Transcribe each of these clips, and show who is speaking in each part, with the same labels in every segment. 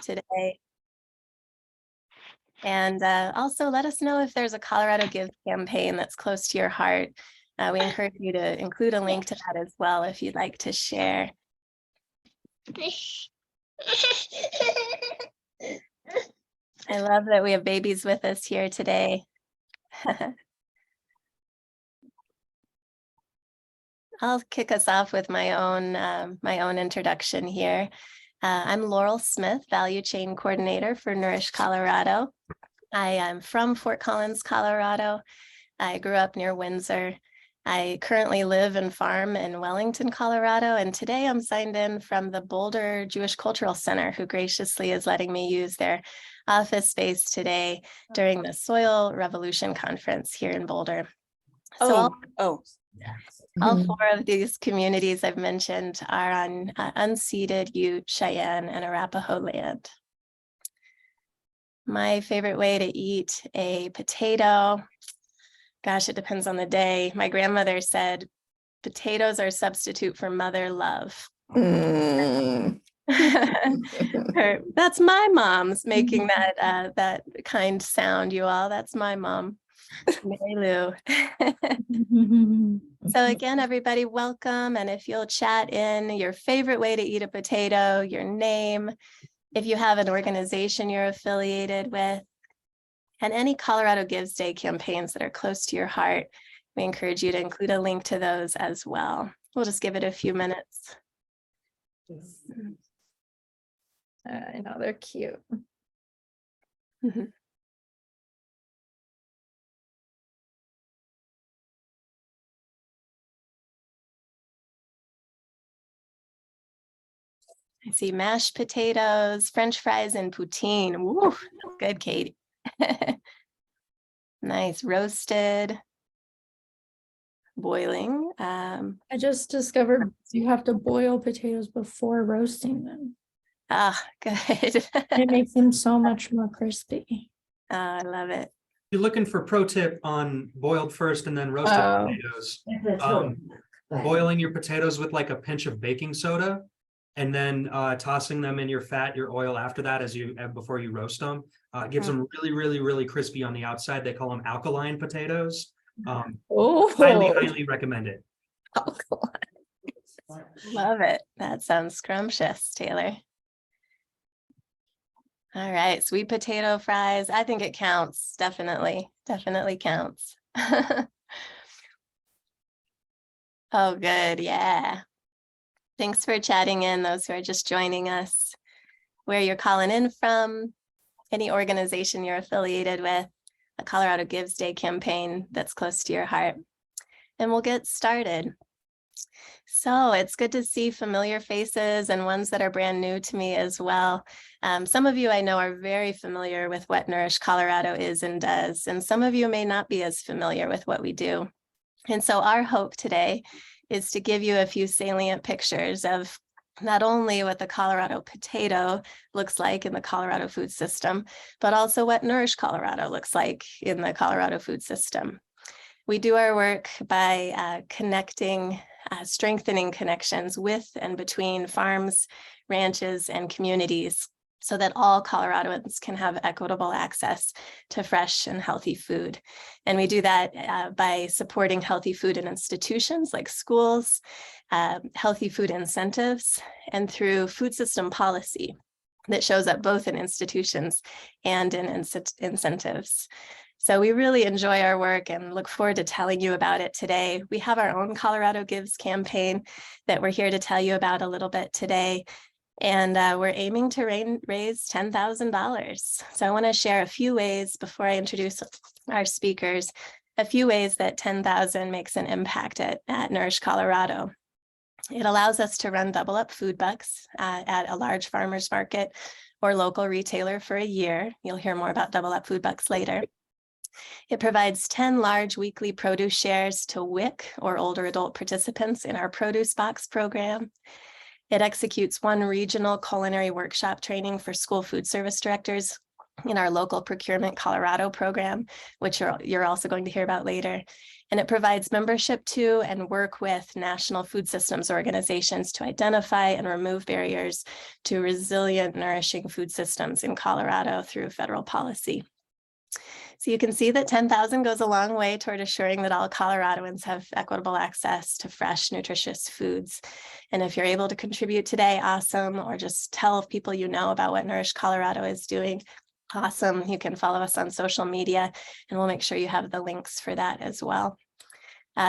Speaker 1: today. And also let us know if there's a Colorado Gives campaign that's close to your heart. We encourage you to include a link to that as well if you'd like to share. I love that we have babies with us here today. I'll kick us off with my own introduction here. I'm Laurel Smith, Value Chain Coordinator for Nourish, Colorado. I am from Fort Collins, Colorado. I grew up near Windsor. I currently live and farm in Wellington, Colorado, and today I'm signed in from the Boulder Jewish Cultural Center, who graciously is letting me use their office space today during the Soil Revolution Conference here in Boulder. So all four of these communities I've mentioned are on unceded Ute, Cheyenne, and Arapaho land. My favorite way to eat a potato, gosh, it depends on the day. My grandmother said, potatoes are a substitute for mother love. That's my mom's making that kind sound, you all. That's my mom, Mary Lou. So again, everybody, welcome. And if you'll chat in your favorite way to eat a potato, your name, if you have an organization you're affiliated with, and any Colorado Gives Day campaigns that are close to your heart, we encourage you to include a link to those as well. We'll just give it a few minutes.
Speaker 2: I know, they're cute.
Speaker 1: I see mashed potatoes, French fries, and poutine. Woo, good, Katie. Nice, roasted, boiling.
Speaker 2: I just discovered you have to boil potatoes before roasting them.
Speaker 1: Ah, good.
Speaker 2: It makes them so much more crispy.
Speaker 1: I love it.
Speaker 3: You're looking for pro tip on boiled first and then roasted potatoes. Boiling your potatoes with like a pinch of baking soda, and then tossing them in your fat, your oil after that before you roast them. It gives them really crispy on the outside. They call them alkaline potatoes. Highly recommend it.
Speaker 1: Love it. That sounds scrumptious, Taylor. All right, sweet potato fries. I think it counts. Definitely counts. Oh, good. Yeah. Thanks for chatting in, those who are just joining us, where you're calling in from, any organization you're affiliated with, a Colorado Gives Day campaign that's close to your heart. And we'll get started. So it's good to see familiar faces and ones that are brand new to me as well. Some of you I know are very familiar with what Nourish Colorado is and does, and some of you may not be as familiar with what we do. And so our hope today is to give you a few salient pictures of not only what the Colorado potato looks like in the Colorado food system, but also what Nourish Colorado looks like in the Colorado food system. We do our work by strengthening connections with and between farms, ranches, and communities, so that all Coloradoans can have equitable access to fresh and healthy food. And we do that by supporting healthy food in institutions like schools, healthy food incentives, and through food system policy that shows up both in institutions and in incentives. So we really enjoy our work and look forward to telling you about it today. We have our own Colorado Gives campaign that we're here to tell you about a little bit today. And we're aiming to raise $10,000. So I want to share a few ways before I introduce our speakers, a few ways that 10,000 makes an impact at Nourish Colorado. It allows us to run double up food bucks at a large farmer's market or local retailer for a year. You'll hear more about double up food bucks later. It provides 10 large weekly produce shares to WIC or older adult participants in our produce box program. It executes one regional culinary workshop training for school food service directors in our local Procurement Colorado program, which you're also going to hear about later. And it provides membership to and work with national food systems organizations to identify and remove barriers to resilient, nourishing food systems in Colorado through federal policy. So you can see that 10,000 goes a long way toward assuring that all Coloradoans have equitable access to fresh, nutritious foods. And if you're able to contribute today, awesome, or just tell people you know about what Nourish Colorado is doing, awesome. You can follow us on social media, and we'll make sure you have the links for that as well.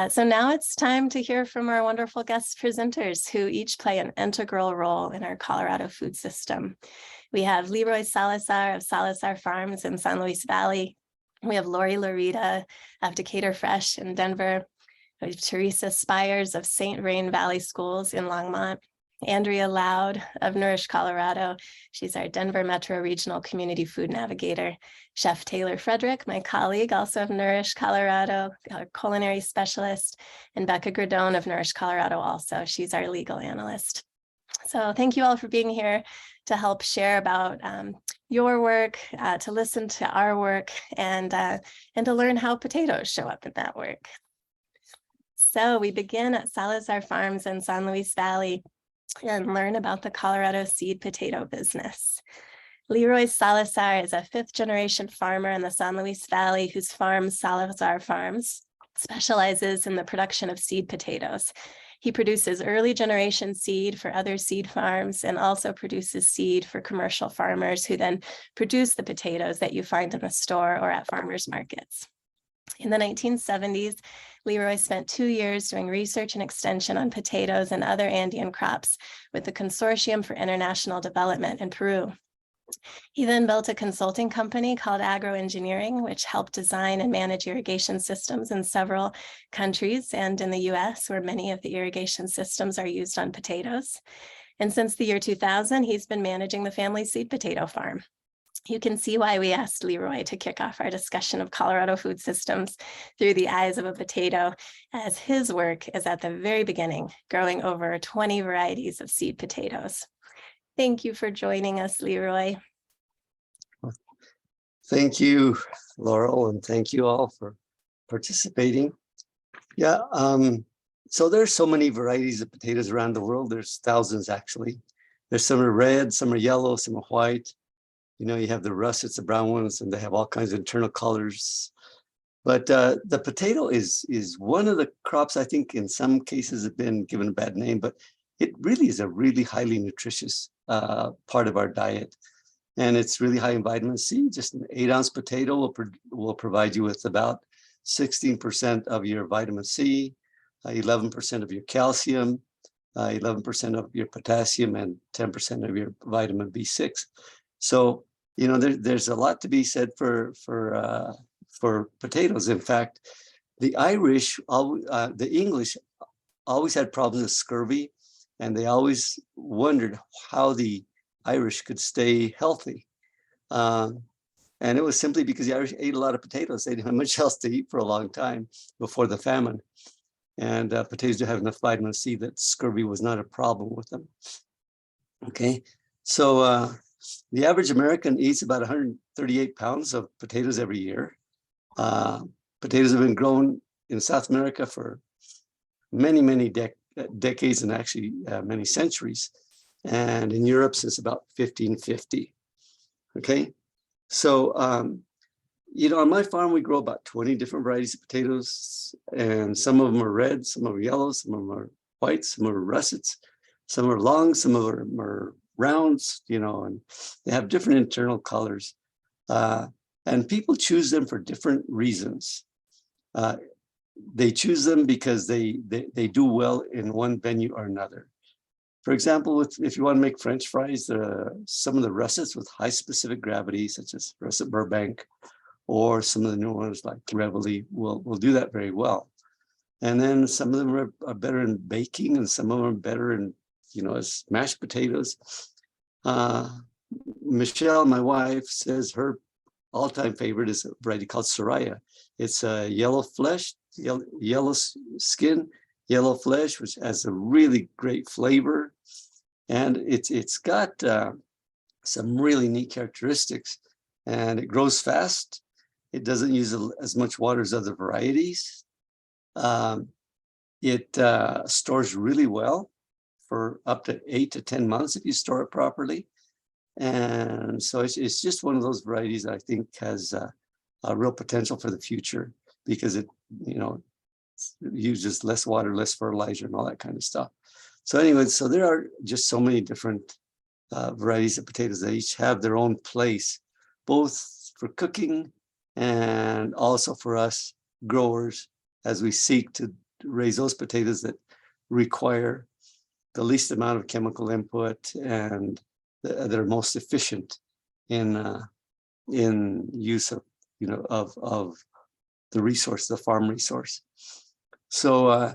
Speaker 1: So now it's time to hear from our wonderful guest presenters who each play an integral role in our Colorado food system. We have LeRoy Salazar of Salazar Farms in San Luis Valley. We have Laurita of Decatur Fresh in Denver. We have Theresa Spires of St. Vrain Valley Schools in Longmont. Andrea Loud of Nourish Colorado. She's our Denver Metro Regional Community Food Navigator. Chef Taylor Frederick, my colleague, also of Nourish Colorado, our culinary specialist, and Becca Gredone of Nourish Colorado also. She's our legal analyst. So thank you all for being here to help share about your work, to listen to our work, and to learn how potatoes show up in that work. So we begin at Salazar Farms in San Luis Valley and learn about the Colorado seed potato business. LeRoy Salazar is a fifth-generation farmer in the San Luis Valley whose farm, Salazar Farms, specializes in the production of seed potatoes. He produces early generation seed for other seed farms and also produces seed for commercial farmers who then produce the potatoes that you find in the store or at farmers markets. In the 1970s, LeRoy spent 2 years doing research and extension on potatoes and other Andean crops with the Consortium for International Development in Peru. He then built a consulting company called Agroengineering, which helped design and manage irrigation systems in several countries and in the US, where many of the irrigation systems are used on potatoes. And since the year 2000, he's been managing the family seed potato farm. You can see why we asked LeRoy to kick off our discussion of Colorado food systems through the eyes of a potato, as his work is at the very beginning, growing over 20 varieties of seed potatoes. Thank you for joining us, LeRoy.
Speaker 4: Thank you, Laurel, and thank you all for participating. Yeah, so there's so many varieties of potatoes around the world. There's thousands, actually. There's some are red, some are yellow, some are white. You know, you have the russets, the brown ones, and they have all kinds of internal colors. But the potato is one of the crops I think in some cases have been given a bad name, but it really is a really highly nutritious part of our diet. And it's really high in vitamin C. Just an 8-ounce potato will provide you with about 16% of your vitamin C, 11% of your calcium, 11% of your potassium, and 10% of your vitamin B6. So, you know, there's a lot to be said for potatoes. In fact, the English always had problems with scurvy, and they always wondered how the Irish could stay healthy. And it was simply because the Irish ate a lot of potatoes. They didn't have much else to eat for a long time before the famine. And potatoes do have enough vitamin C that scurvy was not a problem with them. Okay, so the average American eats about 138 pounds of potatoes every year. Potatoes have been grown in South America for many, many decades and actually many centuries. And in Europe since about 1550. Okay, so you know, on my farm we grow about 20 different varieties of potatoes, and some of them are red, some of them are yellow, some of them are white, some are russets, some are long, some of them are rounds, you know, and they have different internal colors. And people choose them for different reasons. They choose them because they do well in one venue or another. For example, if you want to make French fries, some of the russets with high specific gravity, such as russet Burbank, or some of the new ones like Reveille will do that very well. And then some of them are better in baking, and some of them are better in, you know, as mashed potatoes. Michelle, my wife, says her all-time favorite is a variety called Soraya. It's a yellow flesh, yellow skin, yellow flesh, which has a really great flavor. And it's got some really neat characteristics, and it grows fast. It doesn't use as much water as other varieties. It stores really well for up to 8 to 10 months if you store it properly. And so it's just one of those varieties that I think has a real potential for the future, because it, uses less water, less fertilizer, and all that kind of stuff. So anyway, so there are just so many different varieties of potatoes that each have their own place, both for cooking and also for us growers as we seek to raise those potatoes that require the least amount of chemical input and that are most efficient in use of of the resource, the farm resource. So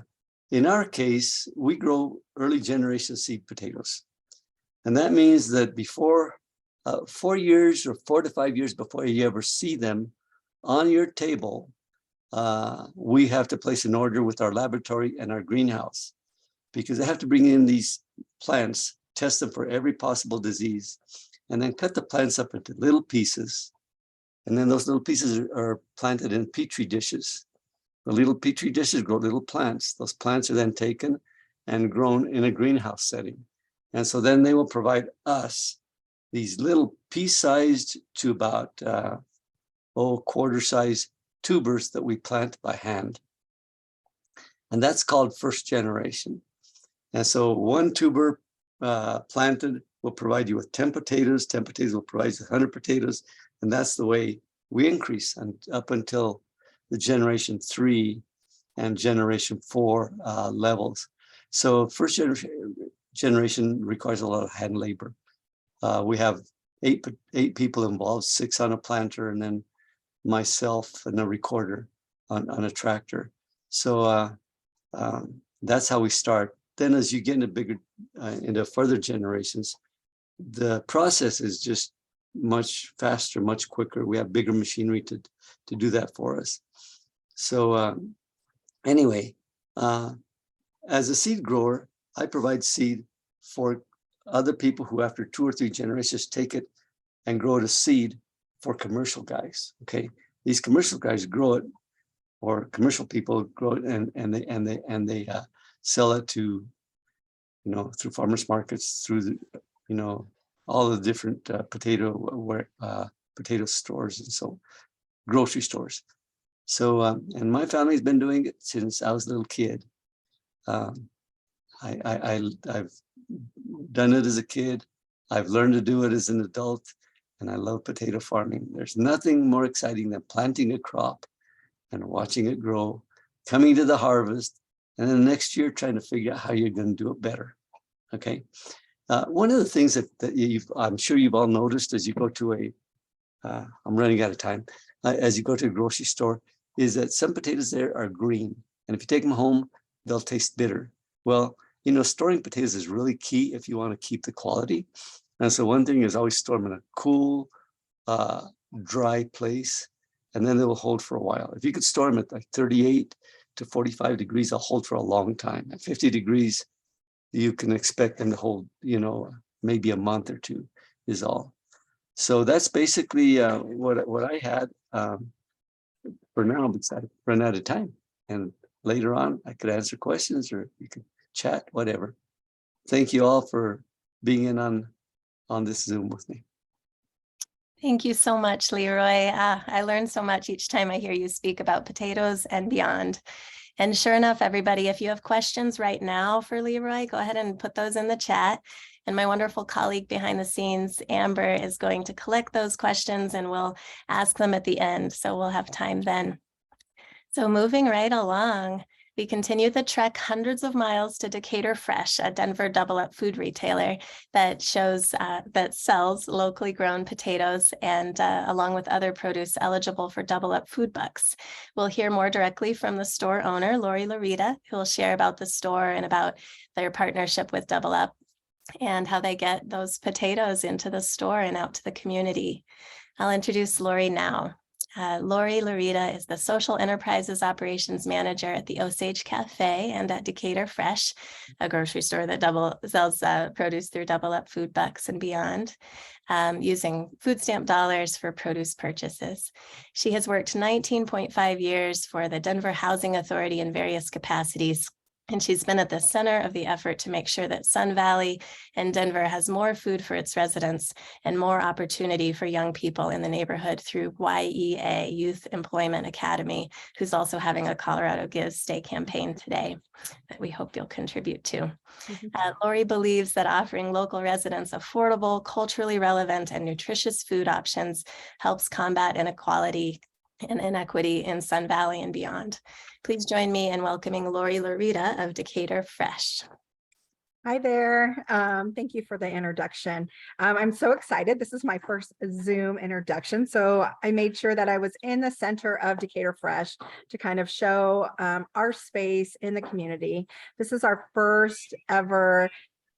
Speaker 4: in our case, we grow early generation seed potatoes, and that means that before 4 years or 4 to 5 years before you ever see them on your table, we have to place an order with our laboratory and our greenhouse, because they have to bring in these plants, test them for every possible disease, and then cut the plants up into little pieces. And then those little pieces are planted in petri dishes. The little petri dishes grow little plants. Those plants are then taken and grown in a greenhouse setting. And so then they will provide us these little pea-sized to about quarter-sized tubers that we plant by hand. And that's called first generation. And so one tuber planted will provide you with 10 potatoes. 10 potatoes will provide you 100 potatoes. And that's the way we increase and up until the generation 3 and generation 4 levels. So first generation requires a lot of hand labor. We have eight people involved, 6 on a planter, and then myself and a recorder on a tractor. So that's how we start. Then as you get into further generations, the process is just much faster, much quicker. We have bigger machinery to do that for us. So anyway, as a seed grower, I provide seed for other people who after 2 or 3 generations take it and grow it as seed for commercial guys. Okay, these commercial guys grow it, or commercial people grow it, and they sell it to, through farmers markets, through the, all the different potato stores, and so grocery stores. So and my family's been doing it since I was a little kid. I've done it as a kid. I've learned to do it as an adult, and I love potato farming. There's nothing more exciting than planting a crop and watching it grow, coming to the harvest, and then next year trying to figure out how you're going to do it better. Okay. One of the things that I'm sure you've all noticed as you go to I'm running out of time, as you go to a grocery store, is that some potatoes there are green. And if you take them home, they'll taste bitter. Well, storing potatoes is really key if you want to keep the quality. And so one thing is always store them in a cool, dry place, and then they will hold for a while. If you could store them at like 38 to 45 degrees, they'll hold for a long time. At 50 degrees, you can expect them to hold, maybe a month or 2 is all. So that's basically what I had for now, because I've run out of time. And later on, I could answer questions or you could chat, whatever. Thank you all for being in on this Zoom with me.
Speaker 1: Thank you so much, LeRoy. I learn so much each time I hear you speak about potatoes and beyond. And sure enough, everybody, if you have questions right now for LeRoy, go ahead and put those in the chat. And my wonderful colleague behind the scenes, Amber, is going to collect those questions and we'll ask them at the end. So we'll have time then. So moving right along, we continue the trek hundreds of miles to Decatur Fresh, a Denver Double Up food retailer that sells locally grown potatoes and along with other produce eligible for Double Up food bucks. We'll hear more directly from the store owner, Laurita, who will share about the store and about their partnership with Double Up and how they get those potatoes into the store and out to the community. I'll introduce Lori now. Lori Laurita is the Social Enterprises Operations Manager at the Osage Cafe and at Decatur Fresh, a grocery store that sells produce through Double Up Food Bucks and beyond, using food stamp dollars for produce purchases. She has worked 19.5 years for the Denver Housing Authority in various capacities, and she's been at the center of the effort to make sure that Sun Valley and Denver has more food for its residents and more opportunity for young people in the neighborhood through YEA, Youth Employment Academy, who's also having a Colorado Gives Stay campaign today that we hope you'll contribute to. Lori believes that offering local residents affordable, culturally relevant, and nutritious food options helps combat inequality and inequity in Sun Valley and beyond. Please join me in welcoming Lori Laurita of Decatur Fresh.
Speaker 5: Hi there. Thank you for the introduction. I'm so excited. This is my first Zoom introduction. So I made sure that I was in the center of Decatur Fresh to kind of show our space in the community. This is our first ever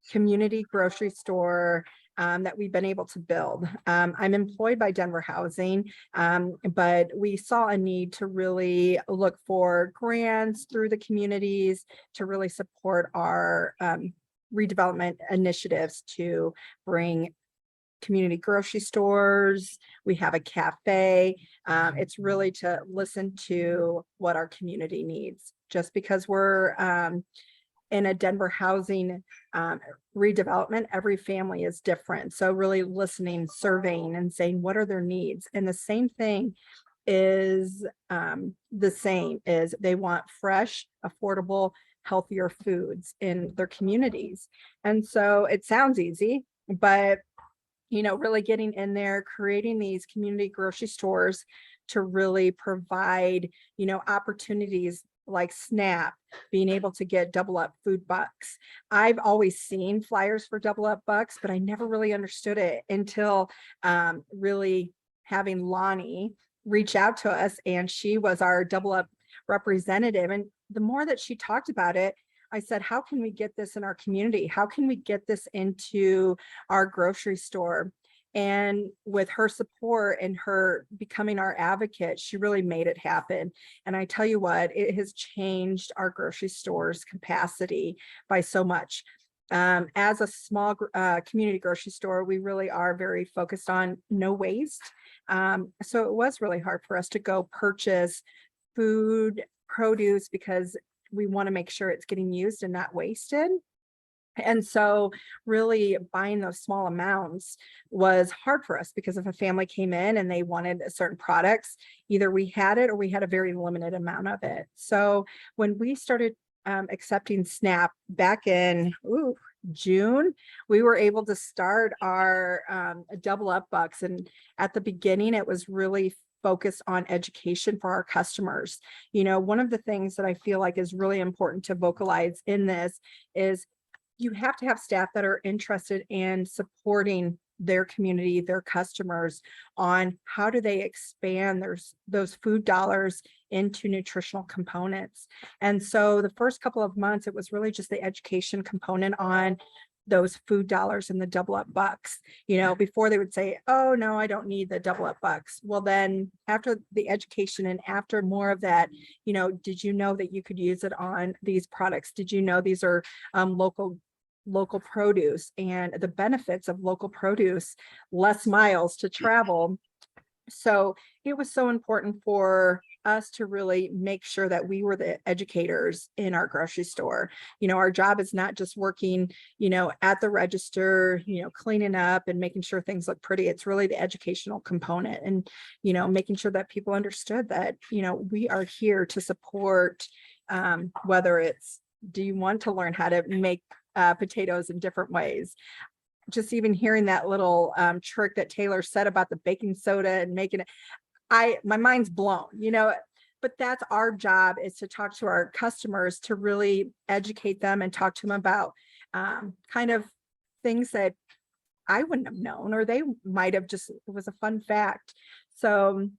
Speaker 5: community grocery store that we've been able to build. I'm employed by Denver Housing, but we saw a need to really look for grants through the communities to really support our redevelopment initiatives to bring community grocery stores. We have a cafe. It's really to listen to what our community needs. Just because we're in a Denver housing redevelopment, every family is different. So really listening, surveying, and saying, what are their needs? And the same thing is they want fresh, affordable, healthier foods in their communities. And so it sounds easy, but really getting in there, creating these community grocery stores to really provide, opportunities like SNAP, being able to get Double Up Food Bucks. I've always seen flyers for Double Up Bucks, but I never really understood it until really having Lonnie reach out to us, and she was our Double Up representative. And the more that she talked about it, I said, how can we get this in our community? How can we get this into our grocery store? And with her support and her becoming our advocate, she really made it happen. And I tell you what, it has changed our grocery store's capacity by so much. As a small community grocery store, we really are very focused on no waste. So it was really hard for us to go purchase food, produce, because we want to make sure it's getting used and not wasted. And so really buying those small amounts was hard for us, because if a family came in and they wanted certain products, either we had it or we had a very limited amount of it. So when we started accepting SNAP back in June, we were able to start our Double Up Bucks. And at the beginning, it was really focused on education for our customers. One of the things that I feel like is really important to vocalize in this is you have to have staff that are interested in supporting their community, their customers, on how do they expand those food dollars into nutritional components. And so the first couple of months, it was really just the education component on those food dollars and the Double Up Bucks. Before they would say, oh no, I don't need the Double Up Bucks. Well, then after the education and after more of that, did you know that you could use it on these products? Did you know these are local produce and the benefits of local produce, less miles to travel? So it was so important for us to really make sure that we were the educators in our grocery store. Our job is not just working, at the register, cleaning up and making sure things look pretty. It's really the educational component and, making sure that people understood that, we are here to support, whether it's, do you want to learn how to make potatoes in different ways? Just even hearing that little trick that Taylor said about the baking soda and making it, my mind's blown, but that's our job, is to talk to our customers, to really educate them and talk to them about kind of things that I wouldn't have known, or they might have just, it was a fun fact. So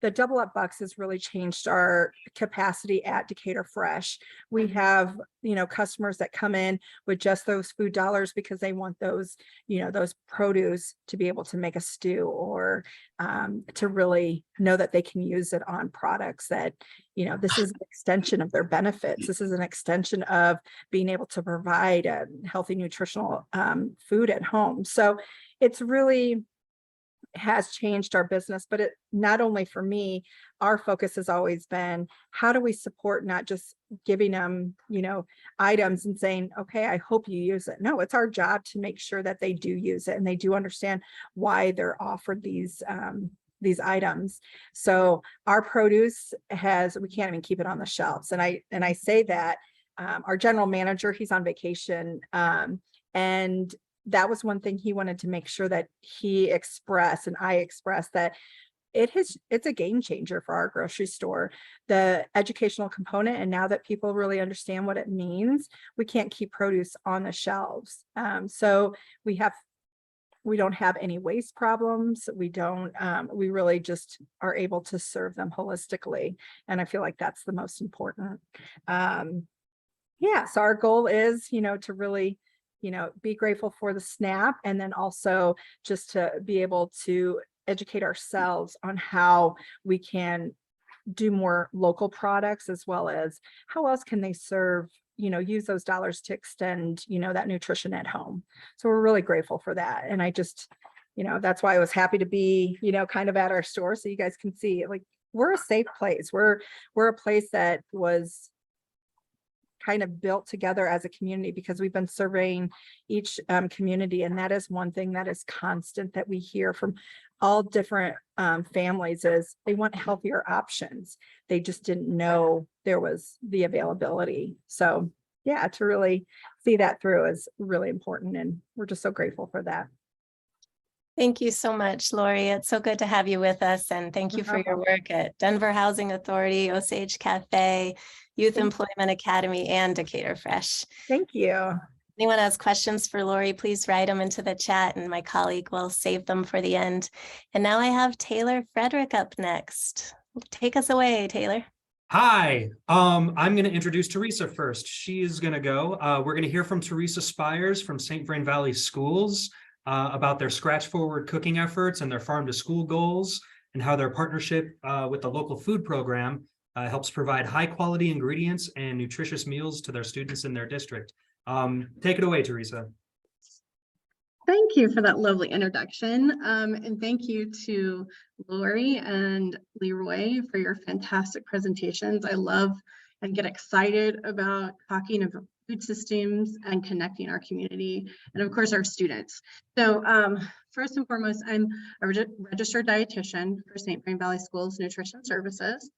Speaker 5: the double up bucks has really changed our capacity at Decatur Fresh. We have, customers that come in with just those food dollars because they want those, those produce to be able to make a stew, or to really know that they can use it on products that, this is an extension of their benefits. This is an extension of being able to provide a healthy, nutritional food at home. So it's really has changed our business, but it not only for me, our focus has always been, how do we support, not just giving them, items and saying, okay, I hope you use it. No, it's our job to make sure that they do use it and they do understand why they're offered these items. So our produce we can't even keep it on the shelves. And I say that our general manager, he's on vacation, and that was one thing he wanted to make sure that he expressed, and I expressed, that it's a game changer for our grocery store, the educational component. And now that people really understand what it means, we can't keep produce on the shelves. So we don't have any waste problems. We really just are able to serve them holistically. And I feel like that's the most important. So our goal is, to really, be grateful for the SNAP, and then also just to be able to educate ourselves on how we can do more local products, as well as how else can they serve, use those dollars to extend, that nutrition at home. So we're really grateful for that. And I just, that's why I was happy to be, kind of at our store, so you guys can see, like, we're a safe place. We're a place that was kind of built together as a community, because we've been surveying each community, and that is one thing that is constant that we hear from all different families, is they want healthier options. They just didn't know there was the availability. So yeah, to really see that through is really important, and we're just so grateful for that.
Speaker 1: Thank you so much, Lori. It's so good to have you with us, and thank you for your work at Denver Housing Authority, Osage Cafe, Youth Employment Academy, and Decatur Fresh.
Speaker 5: Thank you.
Speaker 1: Anyone has questions for Lori, please write them into the chat, and my colleague will save them for the end. And now I have Taylor Frederick up next. Take us away, Taylor.
Speaker 3: Hi, I'm going to introduce Theresa first. She is going to go. We're going to hear from Theresa Spires from St. Vrain Valley Schools about their scratch forward cooking efforts and their farm to school goals, and how their partnership with the local food program helps provide high quality ingredients and nutritious meals to their students in their district. Take it away, Theresa.
Speaker 6: Thank you for that lovely introduction. And thank you to Lori and LeRoy for your fantastic presentations. I love and get excited about talking about food systems and connecting our community, and of course our students. So first and foremost, I'm a registered dietitian for St. Vrain Valley Schools Nutrition Services,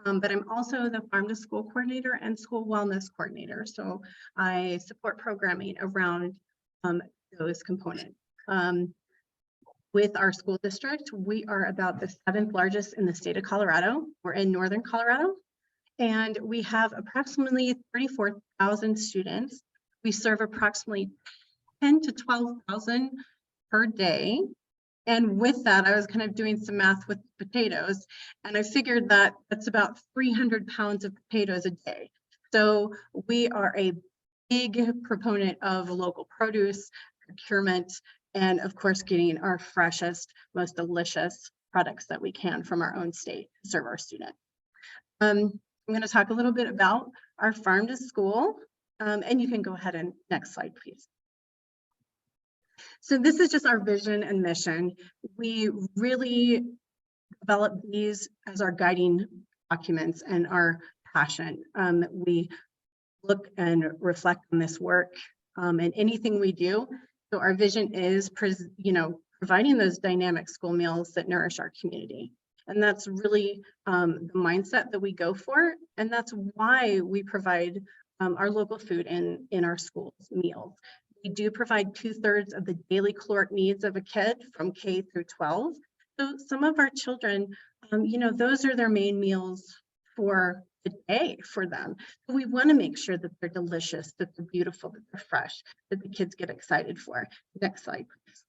Speaker 6: but I'm also the farm to school coordinator and school wellness coordinator. So I support programming around those components. With our school district, we are about the 7th largest in the state of Colorado. We're in northern Colorado, and we have approximately 34,000 students. We serve approximately 10 to 12,000 per day. And with that, I was kind of doing some math with potatoes, and I figured that that's about 300 pounds of potatoes a day. So we are a big proponent of local produce, procurement, and of course, getting our freshest, most delicious products that we can from our own state to serve our students. I'm going to talk a little bit about our farm to school, and you can go ahead and next slide, please. So this is just our vision and mission. We really develop these as our guiding documents and our passion. We look and reflect on this work and anything we do. So our vision is, providing those dynamic school meals that nourish our community. And that's really the mindset that we go for. And that's why we provide our local food in our schools meals. We do provide 2/3 of the daily caloric needs of a kid from K through 12. So some of our children, those are their main meals for the day for them. So we want to make sure that they're delicious, that they're beautiful, that they're fresh, that the kids get excited for. Next slide, please.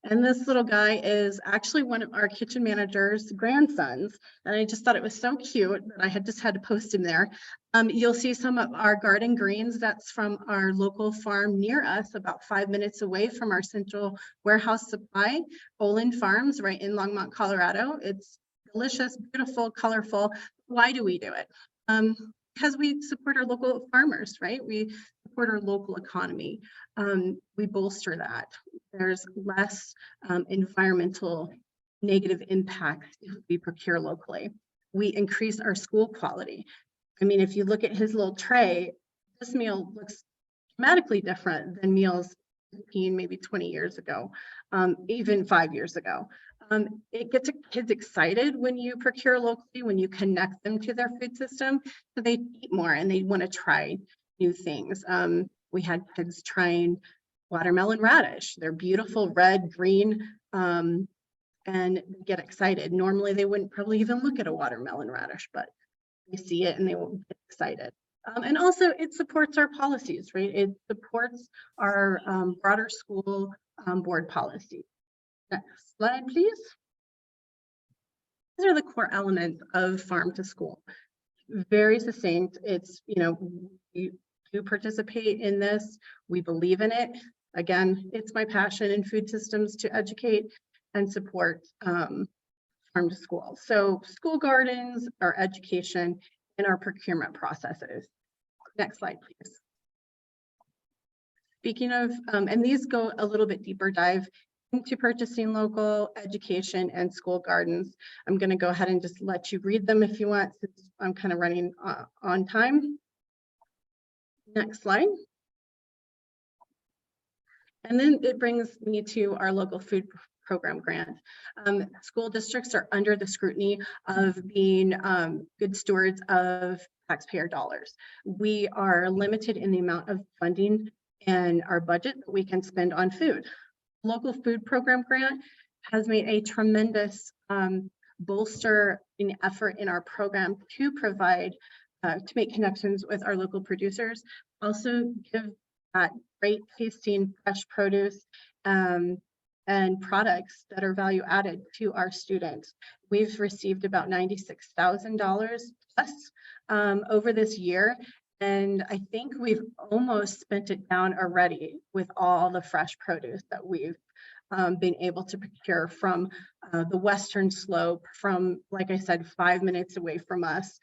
Speaker 6: And this little guy is actually one of our kitchen manager's grandsons. And I just thought it was so cute that I just had to post him there. You'll see some of our garden greens. That's from our local farm near us, about 5 minutes away from our central warehouse supply, Olin Farms, right in Longmont, Colorado. It's delicious, beautiful, colorful. Why do we do it? Because we support our local farmers, right? We support our local economy. We bolster that. There's less environmental negative impact if we procure locally. We increase our school quality. I mean, if you look at his little tray, this meal looks dramatically different than meals 15, maybe 20 years ago, even 5 years ago. It gets kids excited when you procure locally, when you connect them to their food system, so they eat more and they want to try new things. We had kids trying watermelon radish. They're beautiful red, green, and get excited. Normally they wouldn't probably even look at a watermelon radish, but they see it and they will get excited. And also it supports our policies, right? It supports our broader school board policy. Next slide, please. These are the core elements of farm to school. Very succinct. It's, you know, we do participate in this. We believe in it. Again, it's my passion in food systems to educate and support farm to school. So school gardens, our education, and our procurement processes. Next slide, please. Speaking of, and these go a little bit deeper dive into purchasing local, education, and school gardens. I'm going to go ahead and just let you read them if you want, since I'm kind of running on time. Next slide. And then it brings me to our local food program grant. School districts are under the scrutiny of being good stewards of taxpayer dollars. We are limited in the amount of funding and our budget that we can spend on food. Local food program grant has made a tremendous bolster in effort in our program to provide, to make connections with our local producers, also give that great tasting fresh produce and products that are value added to our students. We've received about $96,000 plus over this year. And I think we've almost spent it down already with all the fresh produce that we've been able to procure from the Western Slope, from, like I said, 5 minutes away from us.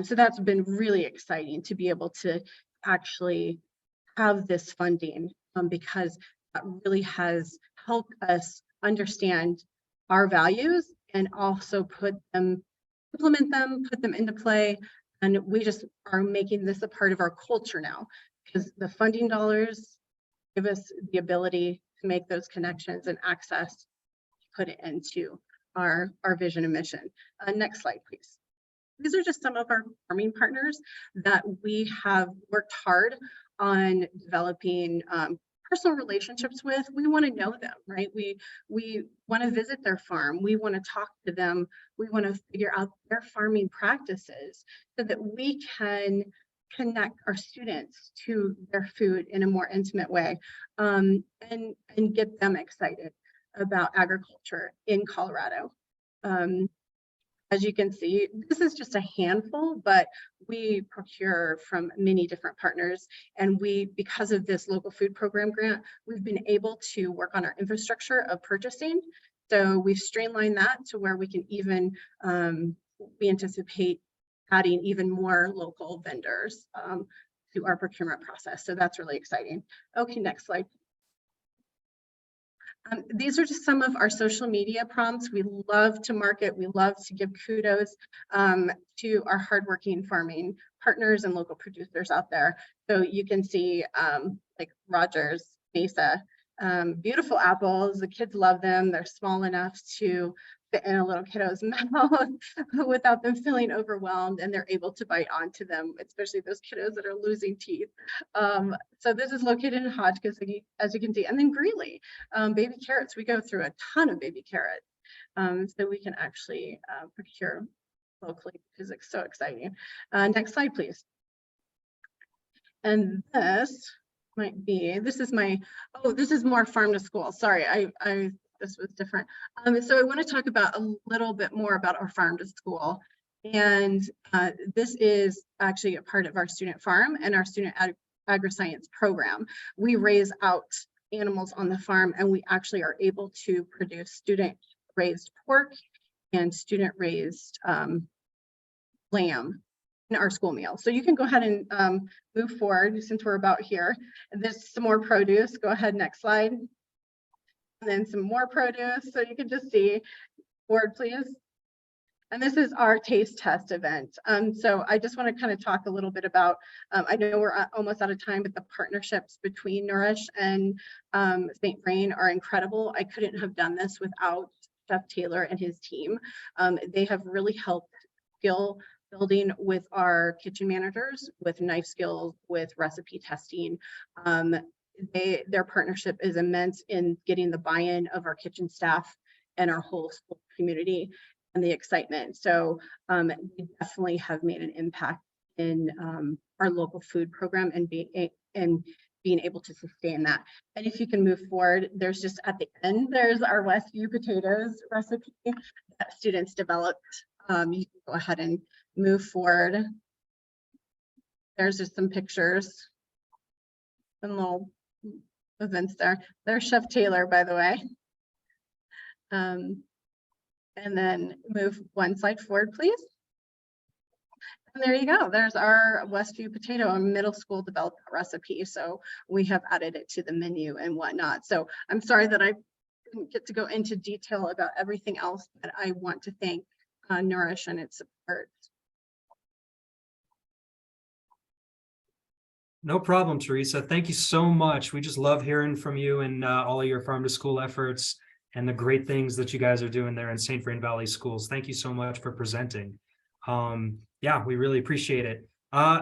Speaker 6: So that's been really exciting to be able to actually have this funding because that really has helped us understand our values and also implement them, put them into play. And we just are making this a part of our culture now, because the funding dollars give us the ability to make those connections and access to put it into our vision and mission. Next slide, please. These are just some of our farming partners that we have worked hard on developing personal relationships with. We want to know them, right? We want to visit their farm. We want to talk to them. We want to figure out their farming practices so that we can connect our students to their food in a more intimate way, and get them excited about agriculture in Colorado. As you can see, this is just a handful, but we procure from many different partners. And because of this local food program grant, we've been able to work on our infrastructure of purchasing. So we've streamlined that to where we can even, we anticipate adding even more local vendors to our procurement process. So that's really exciting. Okay, next slide. These are just some of our social media prompts. We love to market. We love to give kudos to our hardworking farming partners and local producers out there. So you can see like Rogers, Mesa, beautiful apples. The kids love them. They're small enough to fit in a little kiddo's mouth without them feeling overwhelmed, and they're able to bite onto them, especially those kiddos that are losing teeth. So this is located in Hotchkiss, as you can see, and then Greeley, baby carrots. We go through a ton of baby carrots, so we can actually procure locally, which is so exciting. Next slide, please. And this might be, this is my, oh, this is more farm to school. Sorry, I this was different. So I want to talk about a little bit more about our farm to school. And this is actually a part of our student farm and our student agri-science program. We raise out animals on the farm, and we actually are able to produce student raised pork and student raised lamb in our school meal. So you can go ahead and move forward since we're about here. And there's some more produce. Go ahead, next slide. And then some more produce. So you can just see, forward please. And this is our taste test event. So I just want to kind of talk a little bit about, I know we're almost out of time, but the partnerships between Nourish and St. Vrain are incredible. I couldn't have done this without Chef Taylor and his team. They have really helped skill building with our kitchen managers, with knife skills, with recipe testing. Their partnership is immense in getting the buy-in of our kitchen staff and our whole school community and the excitement. So we definitely have made an impact in our local food program and being able to sustain that. And if you can move forward, there's just at the end, there's our Westview potatoes recipe that students developed. You can go ahead and move forward. There's just some pictures, some little events there. There's Chef Taylor, by the way. And then move one slide forward, please. And there you go. There's our Westview potato and middle school development recipe. So we have added it to the menu and whatnot. So I'm sorry that I didn't get to go into detail about everything else, but I want to thank Nourish and its support.
Speaker 3: No problem, Theresa. Thank you so much. We just love hearing from you and all of your farm to school efforts and the great things that you guys are doing there in St. Vrain Valley Schools. Thank you so much for presenting. Yeah, we really appreciate it.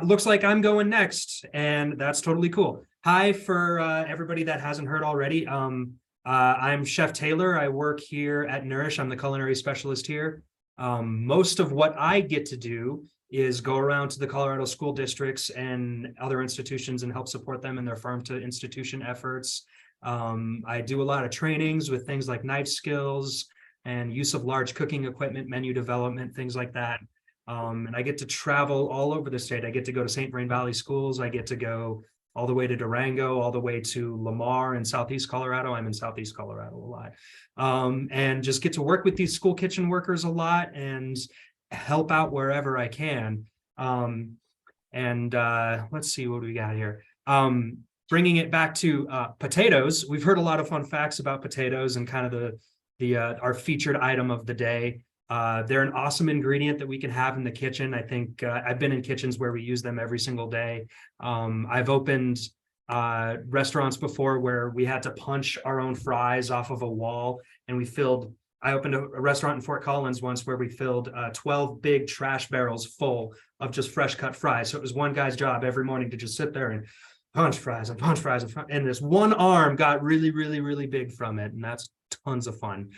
Speaker 3: Looks like I'm going next, and that's totally cool. Hi, for everybody that hasn't heard already. I'm Chef Taylor. I work here at Nourish. I'm the culinary specialist here. Most of what I get to do is go around to the Colorado school districts and other institutions and help support them in their farm to institution efforts. I do a lot of trainings with things like knife skills and use of large cooking equipment, menu development, things like that. And I get to travel all over the state. I get to go to St. Vrain Valley Schools. I get to go all the way to Durango, all the way to Lamar in Southeast Colorado. I'm in Southeast Colorado a lot. And just get to work with these school kitchen workers a lot and help out wherever I can. Let's see, what do we got here? Bringing it back to potatoes, we've heard a lot of fun facts about potatoes and kind of our featured item of the day. They're an awesome ingredient that we can have in the kitchen. I think I've been in kitchens where we use them every single day. I've opened restaurants before where we had to punch our own fries off of a wall, and I opened a restaurant in Fort Collins once where we filled 12 big trash barrels full of just fresh cut fries. So it was one guy's job every morning to just sit there and punch fries and punch fries. And this one arm got really, really, really big from it. And that's tons of fun.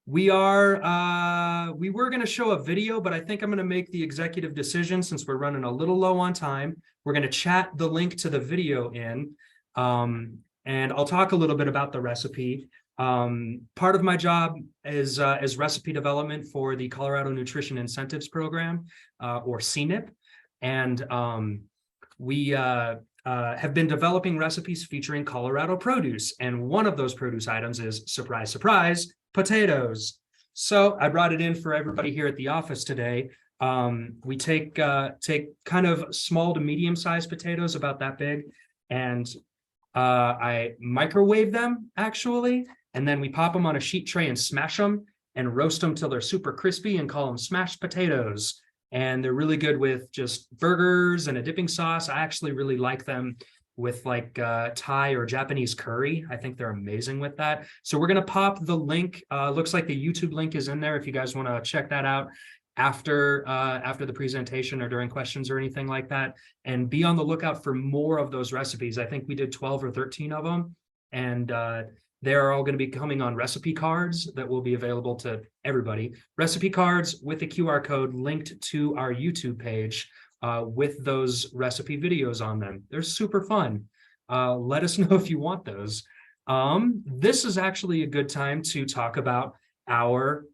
Speaker 3: We were going to show a video, but I think I'm going to make the executive decision since we're running a little low on time. We're going to chat the link to the video in, and I'll talk a little bit about the recipe. Part of my job is recipe development for the Colorado Nutrition Incentives Program, or CNIP. And we have been developing recipes featuring Colorado produce. And one of those produce items is, surprise, surprise, potatoes. So I brought it in for everybody here at the office today. We take kind of small to medium-sized potatoes, about that big, and I microwave them, actually, and then we pop them on a sheet tray and smash them and roast them till they're super crispy and call them smashed potatoes. And they're really good with just burgers and a dipping sauce. I actually really like them with like Thai or Japanese curry. I think they're amazing with that. So we're going to pop the link. Looks like the YouTube link is in there if you guys want to check that out after the presentation or during questions or anything like that. And be on the lookout for more of those recipes. I think we did 12 or 13 of them. And they're all going to be coming on recipe cards that will be available to everybody. Recipe cards with a QR code linked to our YouTube page with those recipe videos on them. They're super fun. Let us know if you want those. This is actually a good time to talk about our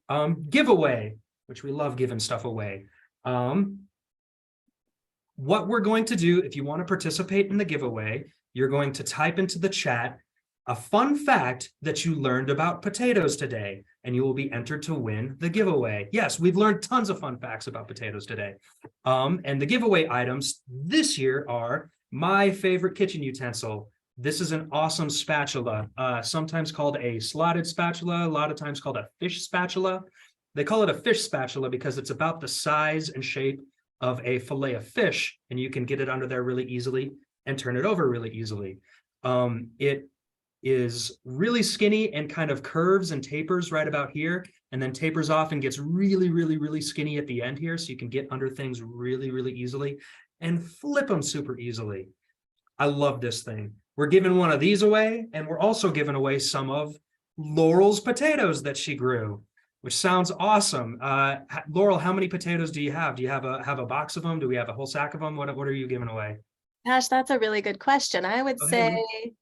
Speaker 3: giveaway, which we love giving stuff away. What we're going to do, if you want to participate in the giveaway, you're going to type into the chat a fun fact that you learned about potatoes today, and you will be entered to win the giveaway. Yes, we've learned tons of fun facts about potatoes today. And the giveaway items this year are my favorite kitchen utensil. This is an awesome spatula, sometimes called a slotted spatula, a lot of times called a fish spatula. They call it a fish spatula because it's about the size and shape of a fillet of fish, and you can get it under there really easily and turn it over really easily. It is really skinny and kind of curves and tapers right about here, and then tapers off and gets really, really, really skinny at the end here, so you can get under things really, really easily and flip them super easily. I love this thing. We're giving one of these away, and we're also giving away some of Laurel's potatoes that she grew, which sounds awesome. Laurel, how many potatoes do you have? Do you have a box of them? Do we have a whole sack of them? What are you giving away?
Speaker 1: Gosh, that's a really good question. I would
Speaker 3: Okay.
Speaker 1: say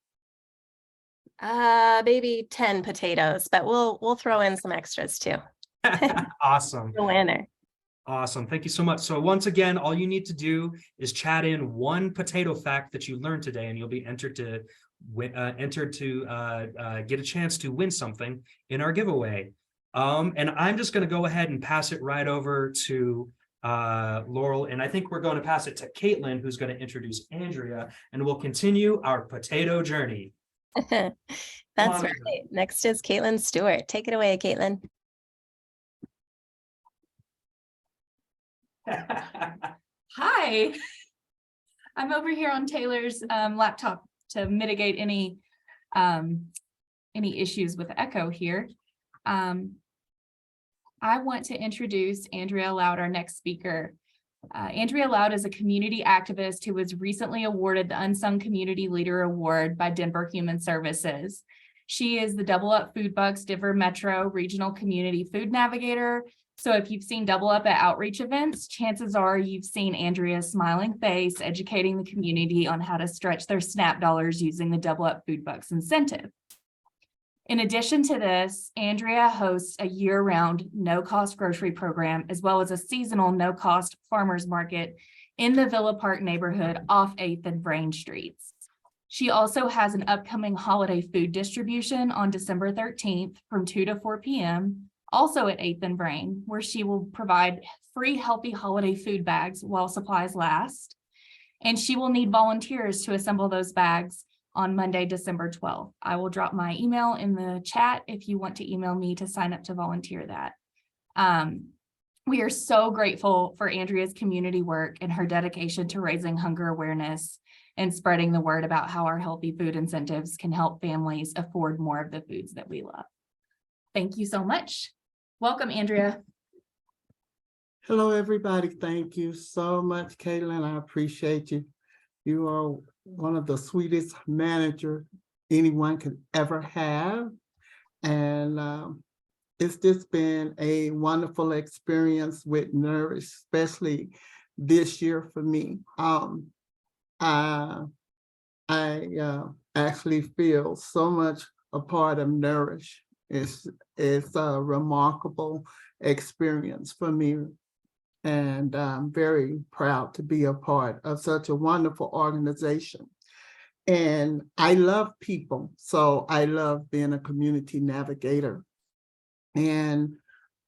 Speaker 1: maybe 10 potatoes, but we'll throw in some extras too.
Speaker 3: Awesome.
Speaker 1: The winner.
Speaker 3: Awesome. Thank you so much. So once again, all you need to do is chat in one potato fact that you learned today, and you'll be entered to get a chance to win something in our giveaway. And I'm just going to go ahead and pass it right over to Laurel, and I think we're going to pass it to Caitlin, who's going to introduce Andrea, and we'll continue our potato journey.
Speaker 1: That's right. Next is Caitlin Stewart. Take it away, Caitlin.
Speaker 7: Hi, I'm over here on Taylor's laptop to mitigate any issues with echo here. I want to introduce Andrea Loud, our next speaker. Andrea Loud is a community activist who was recently awarded the Unsung Community Leader Award by Denver Human Services. She is the Double Up Food Bucks Denver Metro Regional Community Food Navigator. So if you've seen Double Up at outreach events, chances are you've seen Andrea's smiling face educating the community on how to stretch their SNAP dollars using the Double Up Food Bucks incentive. In addition to this, Andrea hosts a year-round no-cost grocery program, as well as a seasonal no-cost farmers market in the Villa Park neighborhood off 8th and Vrain streets. She also has an upcoming holiday food distribution on December 13th from 2 to 4 p.m., also at 8th and Vrain, where she will provide free healthy holiday food bags while supplies last. And she will need volunteers to assemble those bags on Monday, December 12th. I will drop my email in the chat if you want to email me to sign up to volunteer that. We are so grateful for Andrea's community work and her dedication to raising hunger awareness and spreading the word about how our healthy food incentives can help families afford more of the foods that we love. Thank you so much. Welcome, Andrea.
Speaker 8: Hello, everybody. Thank you so much, Caitlin. I appreciate you. You are one of the sweetest managers anyone could ever have. And it's just been a wonderful experience with Nourish, especially this year for me. I actually feel so much a part of Nourish. It's a remarkable experience for me. And I'm very proud to be a part of such a wonderful organization. And I love people, so I love being a community navigator. And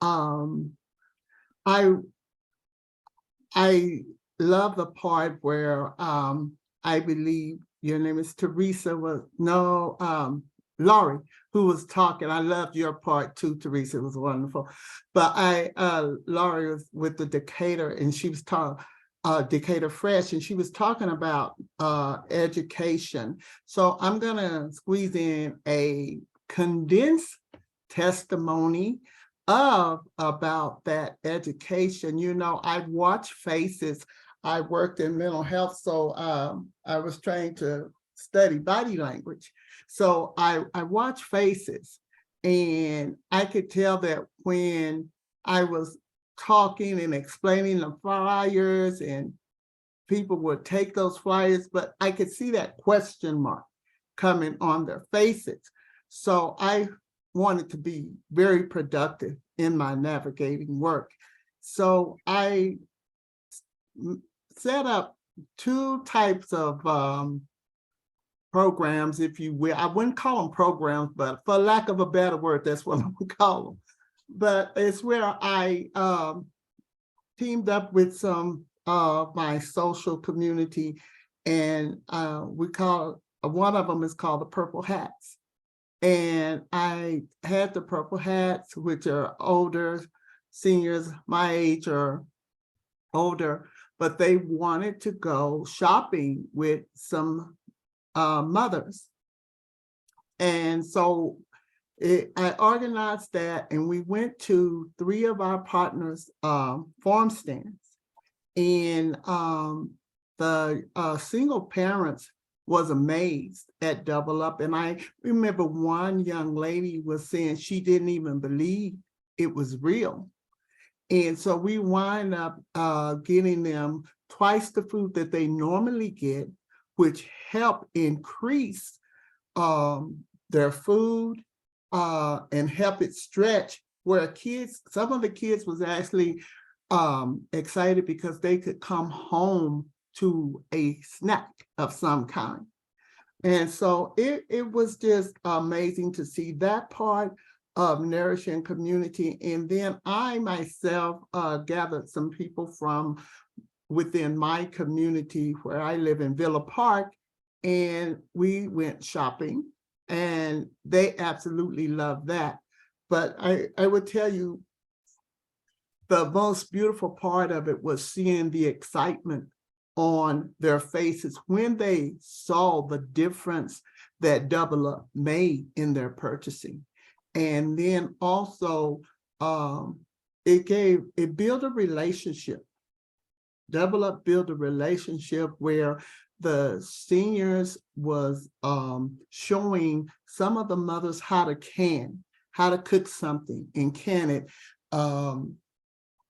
Speaker 8: I love the part where I believe your name is Theresa, Laurie, who was talking. I loved your part too, Theresa. It was wonderful. But Laurie was with the Decatur, and she was talking Decatur Fresh, and she was talking about education. So I'm gonna squeeze in a condensed testimony about that education. You know, I watch faces. I worked in mental health, so I was trained to study body language. So I watch faces, and I could tell that when I was talking and explaining the flyers, and people would take those flyers, but I could see that question mark coming on their faces. So I wanted to be very productive in my navigating work. So I set up two types of programs, if you will. I wouldn't call them programs, but for lack of a better word, that's what I would call them. But it's where I teamed up with some my social community, and we call one of them is called the Purple Hats. And I had the Purple Hats, which are older seniors my age or older, but they wanted to go shopping with some mothers. And so I organized that, and we went to 3 of our partners' farm stands. And the single parents was amazed at Double Up. And I remember one young lady was saying she didn't even believe it was real. And so we wind up getting them twice the food that they normally get, which help increase their food and help it stretch, where kids, some of the kids was actually excited because they could come home to a snack of some kind. And so it was just amazing to see that part of nourishing community. And then I myself gathered some people from within my community where I live in Villa Park, and we went shopping, and they absolutely loved that. But I would tell you, the most beautiful part of it was seeing the excitement on their faces when they saw the difference that Double Up made in their purchasing. And then also it built a relationship. Double Up built a relationship where the seniors was showing some of the mothers how to cook something and can it. And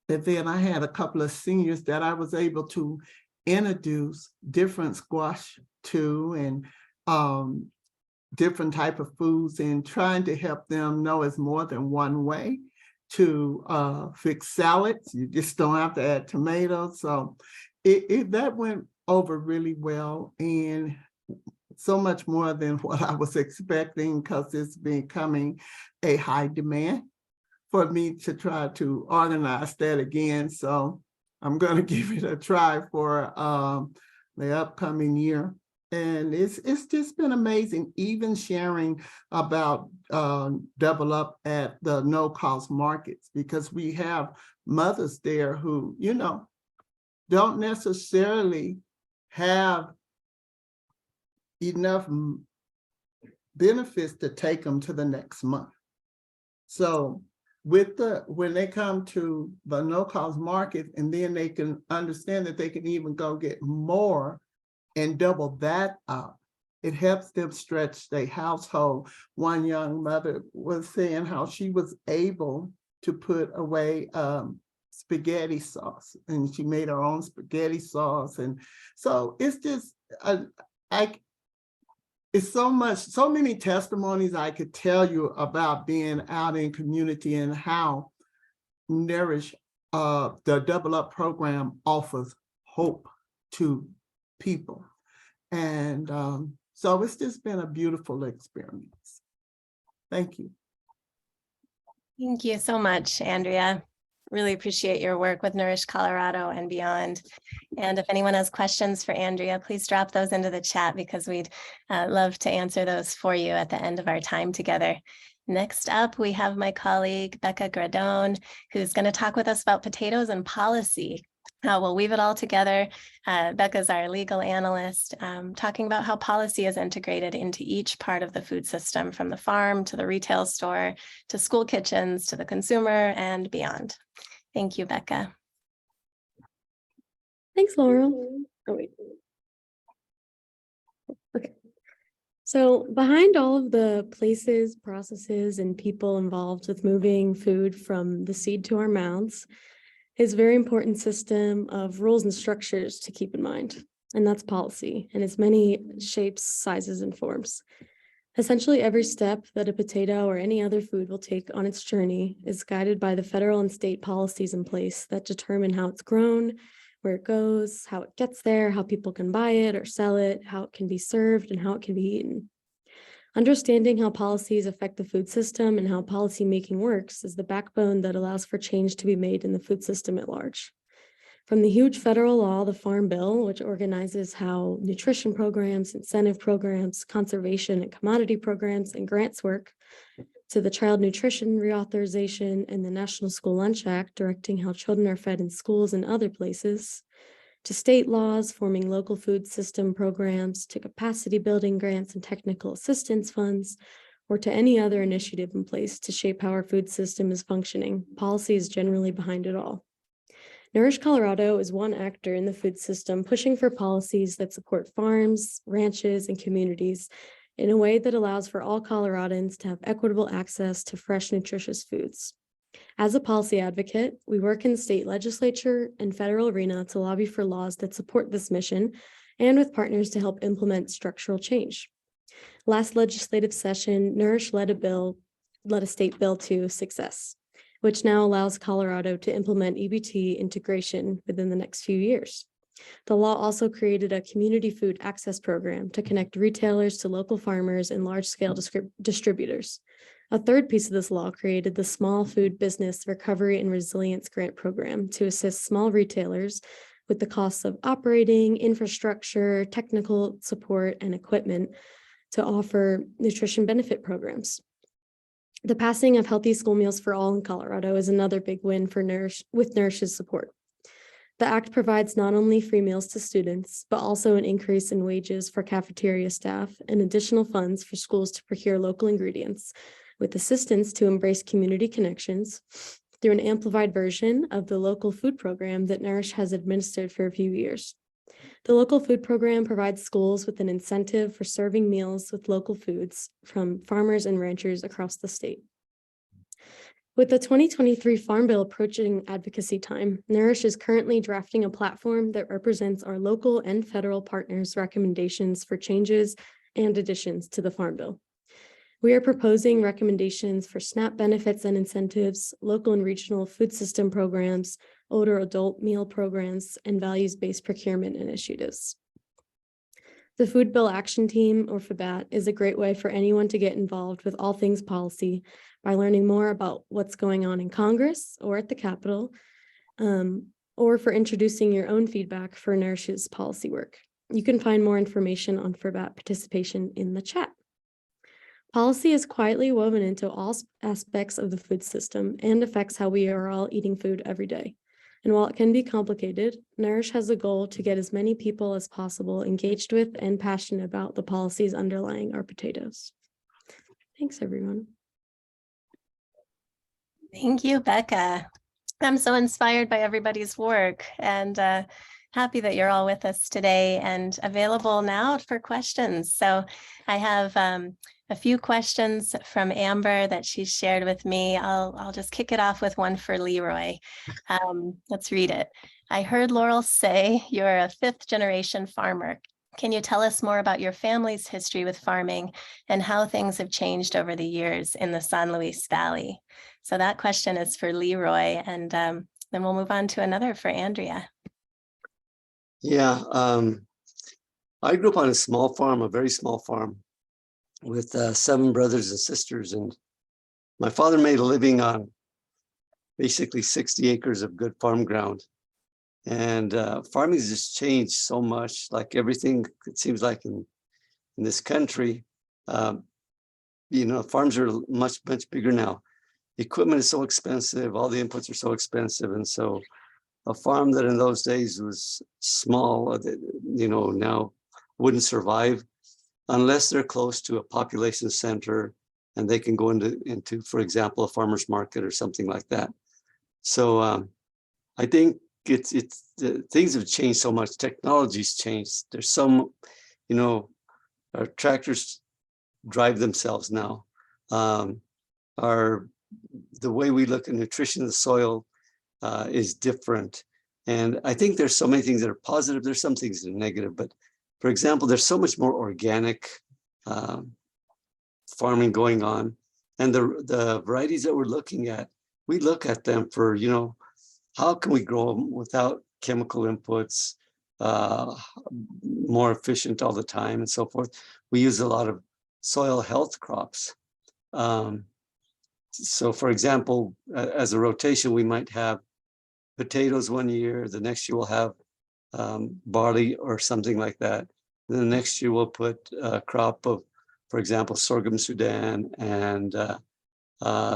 Speaker 8: then I had a couple of seniors that I was able to introduce different squash to, and different type of foods, and trying to help them know it's more than one way to fix salads. You just don't have to add tomatoes. So that went over really well, and so much more than what I was expecting, because it's becoming a high demand for me to try to organize that again. So I'm going to give it a try for the upcoming year. And it's just been amazing, even sharing about Double Up at the no-cost markets, because we have mothers there who, you know, don't necessarily have enough benefits to take them to the next month. So when they come to the no-cost market, and then they can understand that they can even go get more and double that up, it helps them stretch their household. One young mother was saying how she was able to put away spaghetti sauce, and she made her own spaghetti sauce. And so it's just, it's so many testimonies I could tell you about being out in community and how Nourish, the Double Up program, offers hope to people. And so it's just been a beautiful experience. Thank you.
Speaker 1: Thank you so much, Andrea. Really appreciate your work with Nourish Colorado and beyond. And if anyone has questions for Andrea, please drop those into the chat, because we'd love to answer those for you at the end of our time together. Next up, we have my colleague, Becca Gredone, who's going to talk with us about potatoes and policy. We'll weave it all together. Becca's our legal analyst, talking about how policy is integrated into each part of the food system, from the farm to the retail store, to school kitchens, to the consumer, and beyond. Thank you, Becca.
Speaker 2: Thanks, Laurel. Oh, wait. Okay. So behind all of the places, processes, and people involved with moving food from the seed to our mouths is a very important system of rules and structures to keep in mind. and that's policy in its many shapes, sizes, and forms. Essentially, every step that a potato or any other food will take on its journey is guided by the federal and state policies in place that determine how it's grown, where it goes, how it gets there, how people can buy it or sell it, how it can be served, and how it can be eaten. Understanding how policies affect the food system and how policymaking works is the backbone that allows for change to be made in the food system at large. From the huge federal law, the Farm Bill, which organizes how nutrition programs, incentive programs, conservation and commodity programs, and grants work, to the Child Nutrition Reauthorization and the National School Lunch Act, directing how children are fed in schools and other places, to state laws forming local food system programs, to capacity building grants and technical assistance funds, or to any other initiative in place to shape how our food system is functioning. Policy is generally behind it all. Nourish Colorado is one actor in the food system pushing for policies that support farms, ranches, and communities in a way that allows for all Coloradans to have equitable access to fresh, nutritious foods. As a policy advocate, we work in the state legislature and federal arena to lobby for laws that support this mission and with partners to help implement structural change. Last legislative session, Nourish led a state bill to success, which now allows Colorado to implement EBT integration within the next few years. The law also created a community food access program to connect retailers to local farmers and large-scale distributors. A third piece of this law created the Small Food Business Recovery and Resilience Grant Program to assist small retailers with the costs of operating, infrastructure, technical support, and equipment to offer nutrition benefit programs. The passing of Healthy School Meals for All in Colorado is another big win for Nourish's support. The act provides not only free meals to students, but also an increase in wages for cafeteria staff and additional funds for schools to procure local ingredients, with assistance to embrace community connections through an amplified version of the local food program that Nourish has administered for a few years. The local food program provides schools with an incentive for serving meals with local foods from farmers and ranchers across the state. With the 2023 Farm Bill approaching advocacy time, Nourish is currently drafting a platform that represents our local and federal partners' recommendations for changes and additions to the Farm Bill. We are proposing recommendations for SNAP benefits and incentives, local and regional food system programs, older adult meal programs, and values-based procurement initiatives. The Food Bill Action Team, or FBAT, is a great way for anyone to get involved with all things policy by learning more about what's going on in Congress or at the Capitol, or for introducing your own feedback for Nourish's policy work. You can find more information on FBAT participation in the chat. Policy is quietly woven into all aspects of the food system and affects how we are all eating food every day. And while it can be complicated, Nourish has a goal to get as many people as possible engaged with and passionate about the policies underlying our potatoes. Thanks, everyone.
Speaker 1: Thank you, Becca. I'm so inspired by everybody's work and happy that you're all with us today and available now for questions. So I have a few questions from Amber that she shared with me. I'll just kick it off with one for LeRoy. Let's read it. I heard Laurel say you're a fifth-generation farmer. Can you tell us more about your family's history with farming and how things have changed over the years in the San Luis Valley? So that question is for LeRoy, and then we'll move on to another for Andrea.
Speaker 4: Yeah, I grew up on a small farm, a very small farm, with 7 brothers and sisters, and my father made a living on basically 60 acres of good farm ground. And farming has just changed so much, like everything, it seems like in this country, you know, farms are much bigger now. Equipment is so expensive, all the inputs are so expensive, and so a farm that in those days was small, you know, now wouldn't survive unless they're close to a population center and they can go into, for example, a farmer's market or something like that. So I think things have changed so much. Technology's changed. There's some, you know, our tractors drive themselves now. The way we look at nutrition of the soil is different. And I think there's so many things that are positive. There's some things that are negative, but for example, there's so much more organic farming going on. And the varieties that we're looking at, we look at them for, you know, how can we grow them without chemical inputs, more efficient all the time and so forth. We use a lot of soil health crops. So for example, as a rotation, we might have potatoes one year, the next year we'll have barley or something like that. Then the next year we'll put a crop of, for example, sorghum Sudan and